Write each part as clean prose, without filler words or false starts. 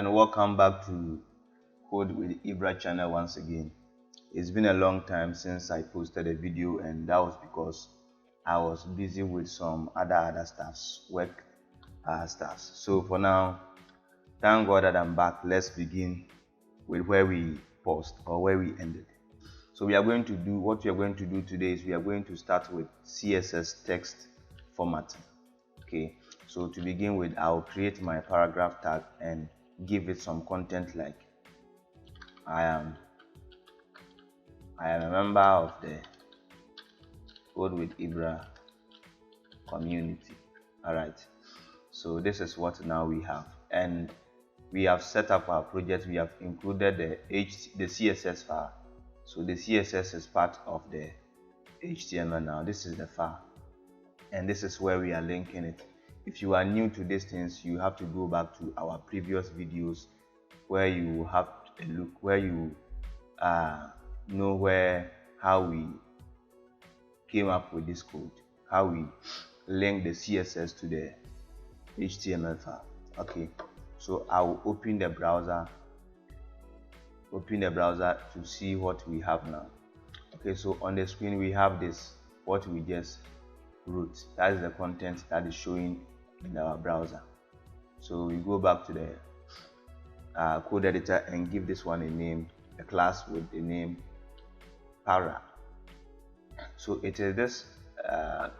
and welcome back to Code with Ibra channel once again. It's been a long time since I posted a video, and that was because I was busy with some other stuffs, work stuffs. So for now, thank God that I'm back. Let's begin with where we paused or where we ended. So we are going to do what we are going to do today is we are going to start with CSS text formatting. Okay, so to begin with, I'll create my paragraph tag and give it some content like I am a member of the Code with Ibra community. All right, so this is what now we have, and we have set up our project. We have included the CSS file. So the CSS is part of the HTML. Now this is the file, and this is where we are linking it. If you are new to these things, you have to go back to our previous videos where you have a look, where you know how we came up with this code, how we link the CSS to the HTML file. Okay, so I will open the browser to see what we have now. Okay, so on the screen we have this, what we just wrote. That is the content that is showing in our browser. So we go back to the code editor and give this one a name, a class with the name para. So it is this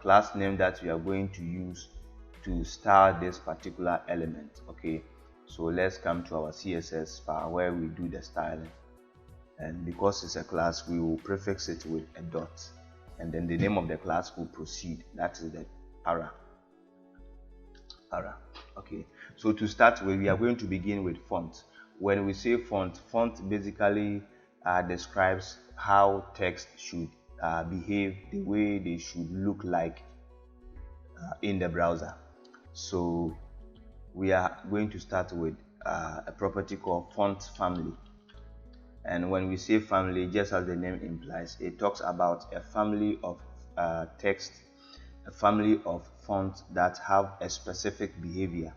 class name that we are going to use to style this particular element. Okay, so let's come to our CSS file where we do the styling, and because it's a class, we will prefix it with a dot, and then the name of the class will proceed. That is the para. Okay, so to start with, we are going to begin with font. When we say font basically describes how text should behave, the way they should look like in the browser. So we are going to start with a property called font family. And when we say family, just as the name implies, it talks about a family of text, a family of fonts that have a specific behavior.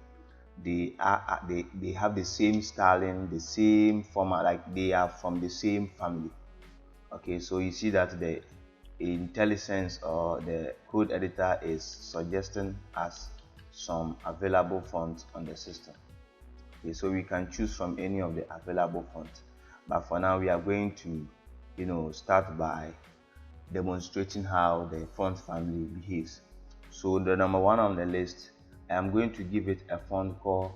They have the same styling, the same format, like they are from the same family. Okay, so you see that the IntelliSense or the code editor is suggesting us some available fonts on the system. Okay, so we can choose from any of the available fonts, but for now we are going to start by demonstrating how the font family behaves. So the number one on the list, I am going to give it a font called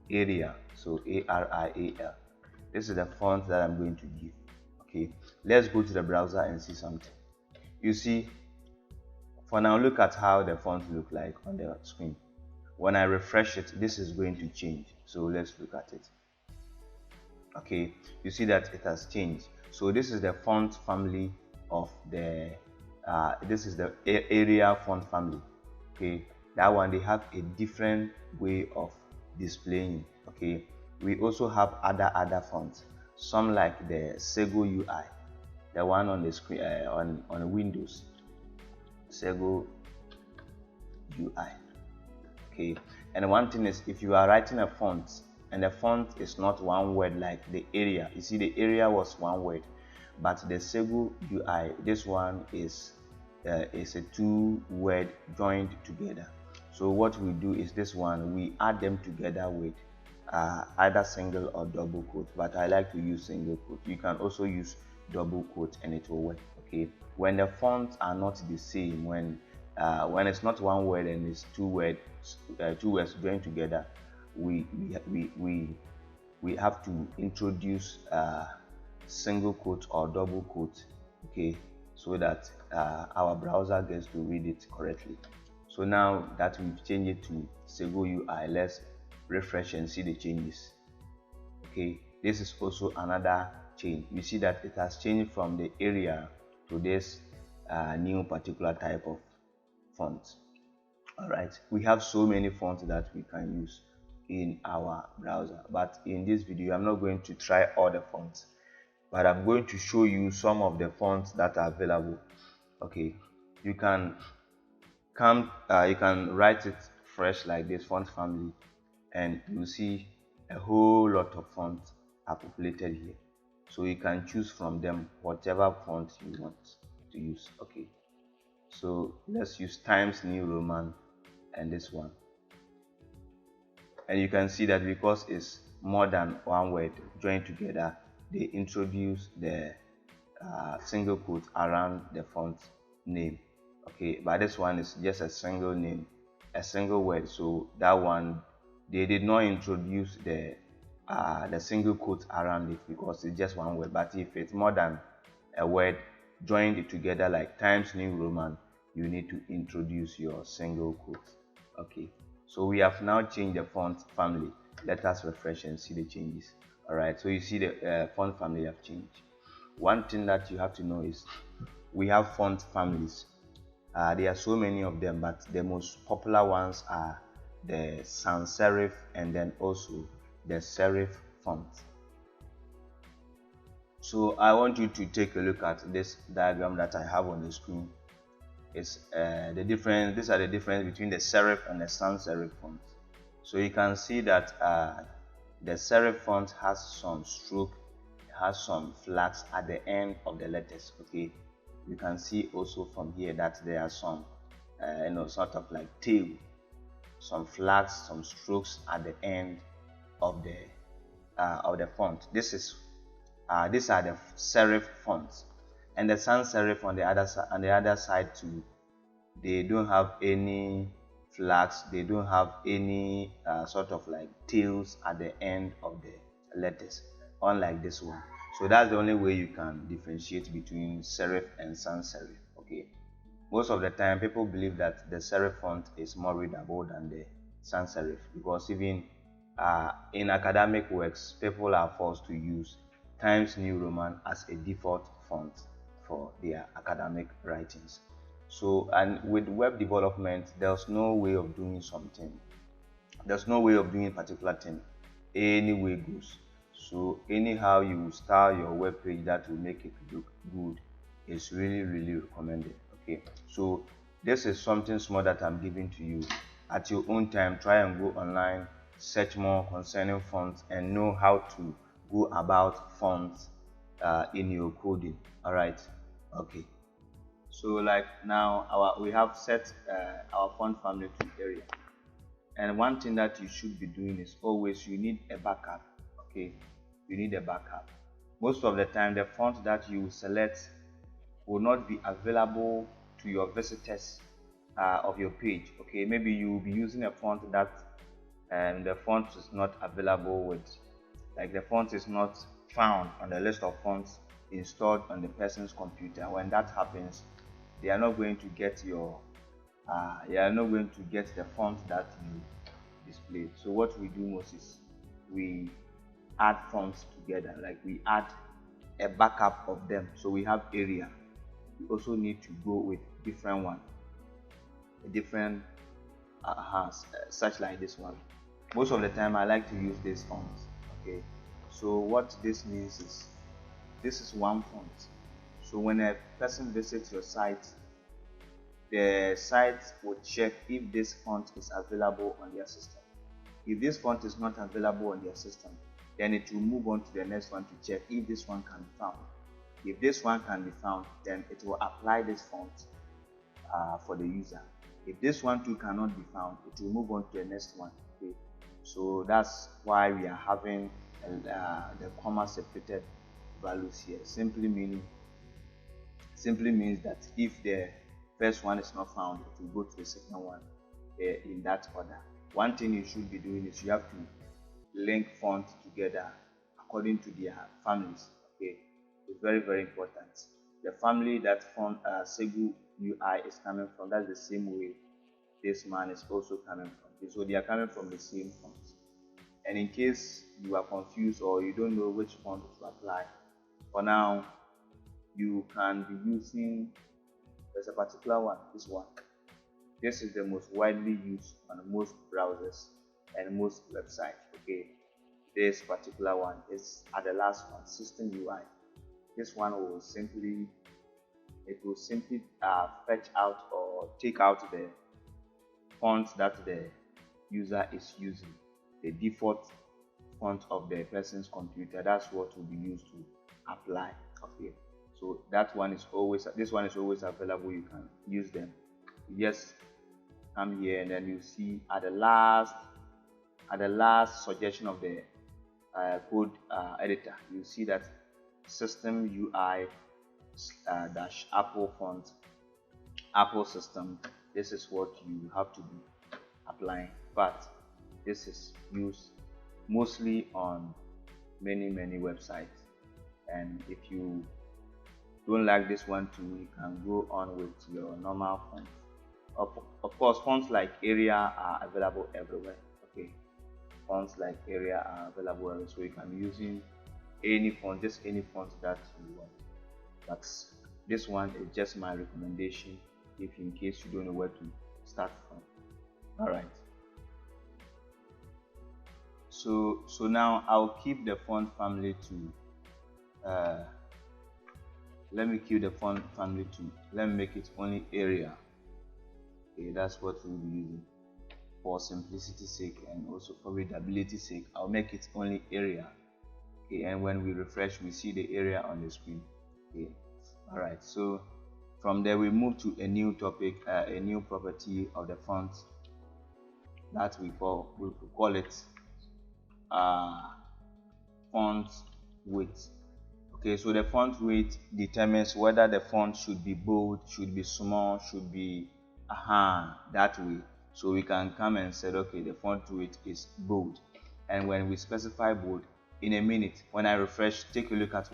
Arial. So Arial. This is the font that I'm going to give. Okay, let's go to the browser and see something. You see, for now, look at how the font look like on the screen. When I refresh it, this is going to change. So let's look at it. Okay, you see that it has changed. So this is the font family of the this is the Arial font family. Okay, that one, they have a different way of displaying. Okay, we also have other fonts, some like the Sego UI, the one on the screen on Windows, Sego UI. Okay, and one thing is, if you are writing a font and the font is not one word like the Arial, you see the Arial was one word, but the Sego UI, this one is a two-word joined together. So what we do is this one, we add them together with either single or double quote, but I like to use single quote. You can also use double quote and it will work. Okay, when the fonts are not the same, when it's not one word and it's two words joined together, we have to introduce single quote or double quote. Okay, so that our browser gets to read it correctly. So now that we've changed it to Sego UI, let's refresh and see the changes. Okay, this is also another change. You see that it has changed from the Arial to this new particular type of font. All right, we have so many fonts that we can use in our browser, but in this video I'm not going to try all the fonts, but I'm going to show you some of the fonts that are available. Okay, you can write it fresh like this, font family, and you see a whole lot of fonts are populated here, so you can choose from them whatever font you want to use. Okay, so let's use Times New Roman and this one, and you can see that because it's more than one word joined together, they introduce the single quote around the font name. Okay, but this one is just a single name, a single word, so that one they did not introduce the single quote around it because it's just one word. But if it's more than a word joined it together like Times New Roman, you need to introduce your single quote. Okay, so we have now changed the font family. Let us refresh and see the changes. All right, so you see the font family have changed. One thing that you have to know is we have font families. There are so many of them, but the most popular ones are the sans serif and then also the serif font. So I want you to take a look at this diagram that I have on the screen. It's the difference. These are the difference between the serif and the sans serif font. So you can see that the serif font has some stroke, has some flags at the end of the letters. Okay, you can see also from here that there are some sort of like tail, some flags, some strokes at the end of the font. These are the serif fonts, and the sans serif on the other side too. They don't have any flags, they don't have any sort of like tails at the end of the letters, unlike this one. So that's the only way you can differentiate between serif and sans serif. Okay, most of the time people believe that the serif font is more readable than the sans serif, because even in academic works people are forced to use Times New Roman as a default font for their academic writings. So, and with web development, there's no way of doing something. There's no way of doing a particular thing. Any way goes. So, anyhow you style your web page that will make it look good is really, really recommended. Okay. So, this is something small that I'm giving to you. At your own time, try and go online, search more concerning fonts, and know how to go about fonts in your coding. All right. Okay. So like now we have set our font family to area, and one thing that you should be doing is always you need a backup. Okay, you need a backup. Most of the time the font that you select will not be available to your visitors of your page. Okay, maybe you will be using a font that the font is not available with, like the font is not found on the list of fonts installed on the person's computer. When that happens, they are not going to get the font that you displayed. So what we do most is we add fonts together, like we add a backup of them. So we have area, we also need to go with different one, a different such like this one. Most of the time I like to use these fonts. Okay, so what this means is this is one font. So when a person visits your site, the site will check if this font is available on their system. If this font is not available on their system, then it will move on to the next one to check if this one can be found. If this one can be found, then it will apply this font for the user. If this one too cannot be found, it will move on to the next one. Okay, so that's why we are having the comma separated values here. Simply means that if the first one is not found, it will go to the second one in that order. One thing you should be doing is you have to link fonts together according to their families. Okay, it's very, very important. The family that font Segu UI is coming from, that's the same way this man is also coming from. Okay, so they are coming from the same font. And in case you are confused or you don't know which font to apply, for now you can be using, there's a particular one, this one. This is the most widely used on most browsers and most websites. Okay, this particular one is at the last one, System UI. This one will simply fetch out or take out the font that the user is using, the default font of the person's computer. That's what will be used to apply. Okay, so that one is always, this one is always available. You can use them. You just come here and then you see at the last suggestion of the code editor, you see that system UI dash Apple font, Apple system. This is what you have to be applying, but this is used mostly on many websites. And if you don't like this one too, you can go on with your normal font. Of course, fonts like Area are available everywhere. Okay, fonts like Area are available everywhere, so you can be using any font, just any font that you want. But this one is just my recommendation, if in case you don't know where to start from. All right. So now I'll keep the font family to let me keep the font family to, let me make it only Area. Okay, that's what we'll be using for simplicity's sake and also for readability sake. I'll make it only Area. Okay, and when we refresh, we see the Area on the screen. Okay, all right. So from there we move to a new topic, a new property of the font that we call it font weight. Okay, so the font weight determines whether the font should be bold, should be small, should be that way. So we can come and say, okay, the font weight is bold, and when we specify bold, in a minute when I refresh, take a look at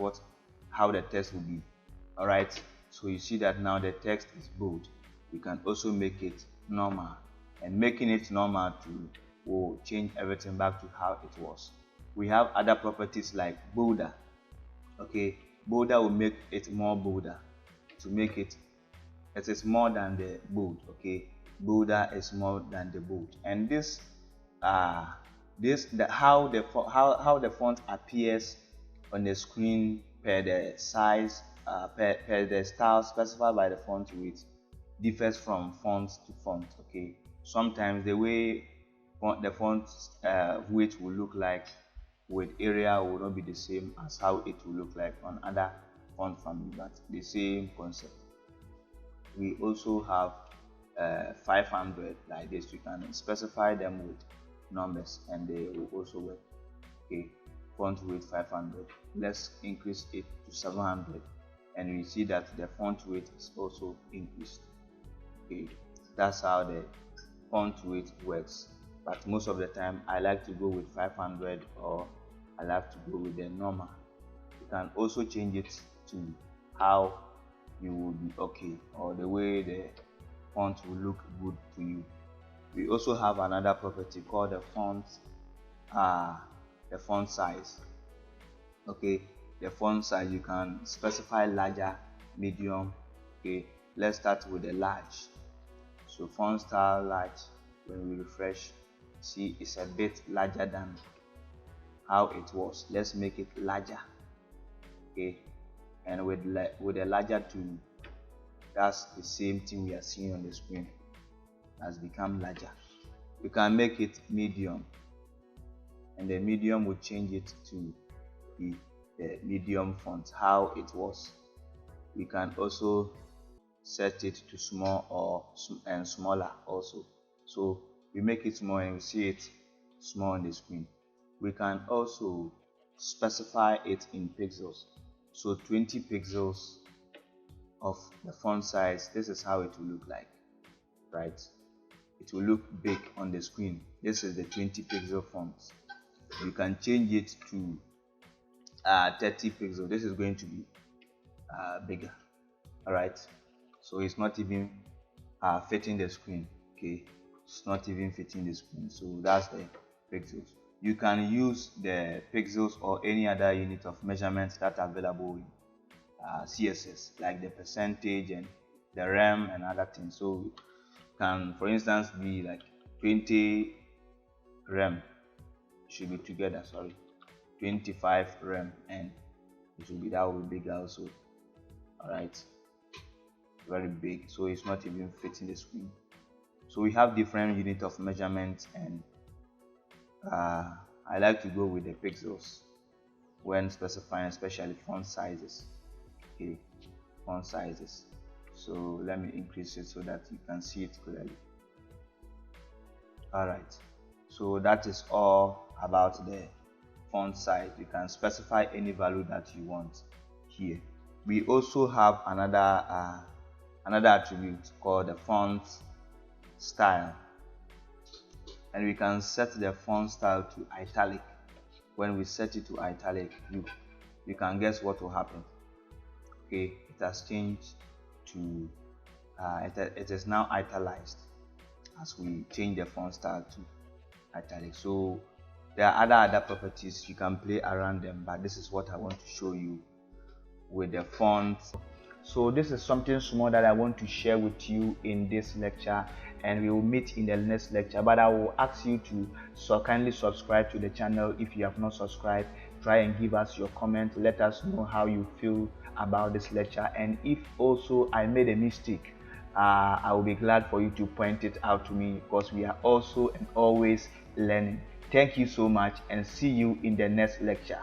how the text will be. All right, so you see that now the text is bold. We can also make it normal, and making it normal too will change everything back to how it was. We have other properties like bolder. Okay, bolder will make it more bolder, to make it is more than the bold. Okay, bolder is more than the bold. And this how the font appears on the screen per the size, per the style specified by the font weight, differs from font to font. Okay, sometimes the way the font weight will look like with Area will not be the same as how it will look like on other font family, but the same concept. We also have 500 like this. You can specify them with numbers and they will also work. Okay, font weight 500. Let's increase it to 700, and we see that the font weight is also increased. Okay, that's how the font weight works. But most of the time I like to go with 500, or I like to go with the normal. You can also change it to how you will be okay, or the way the font will look good to you. We also have another property called the font size. Okay, the font size, you can specify larger, medium. Okay, let's start with the large. So font style large, when we refresh, see it's a bit larger than how it was. Let's make it larger. Okay, and with a larger tool, that's the same thing we are seeing on the screen, has become larger. We can make it medium, and the medium will change it to the medium font, how it was. We can also set it to small and smaller also. So we make it small and we see it small on the screen. We can also specify it in pixels. So 20 pixels of the font size, this is how it will look like, right? It will look big on the screen. This is the 20 pixel font. You can change it to 30 pixels. This is going to be bigger. All right, so it's not even fitting the screen. Okay, it's not even fitting the screen. So that's the pixels. You can use the pixels or any other unit of measurements that are available in CSS, like the percentage and the rem and other things. So can, for instance, be like 20 rem, should be together, sorry, 25 rem, and it will be, that will be bigger also. All right, very big, so it's not even fitting the screen. So we have different unit of measurement and I like to go with the pixels when specifying, especially font sizes. Okay, font sizes. So let me increase it so that you can see it clearly. All right, so that is all about the font size. You can specify any value that you want here. We also have another attribute called the font style, and we can set the font style to italic. When we set it to italic, you can guess what will happen. Okay, it has changed to it is now italicized as we change the font style to italic. So there are other properties, you can play around them, but this is what I want to show you with the font. So this is something small that I want to share with you in this lecture, and we will meet in the next lecture. But I will ask you to kindly subscribe to the channel if you have not subscribed. Try and give us your comment. Let us know how you feel about this lecture, and if also I made a mistake, I will be glad for you to point it out to me, because we are also and always learning. Thank you so much, and see you in the next lecture.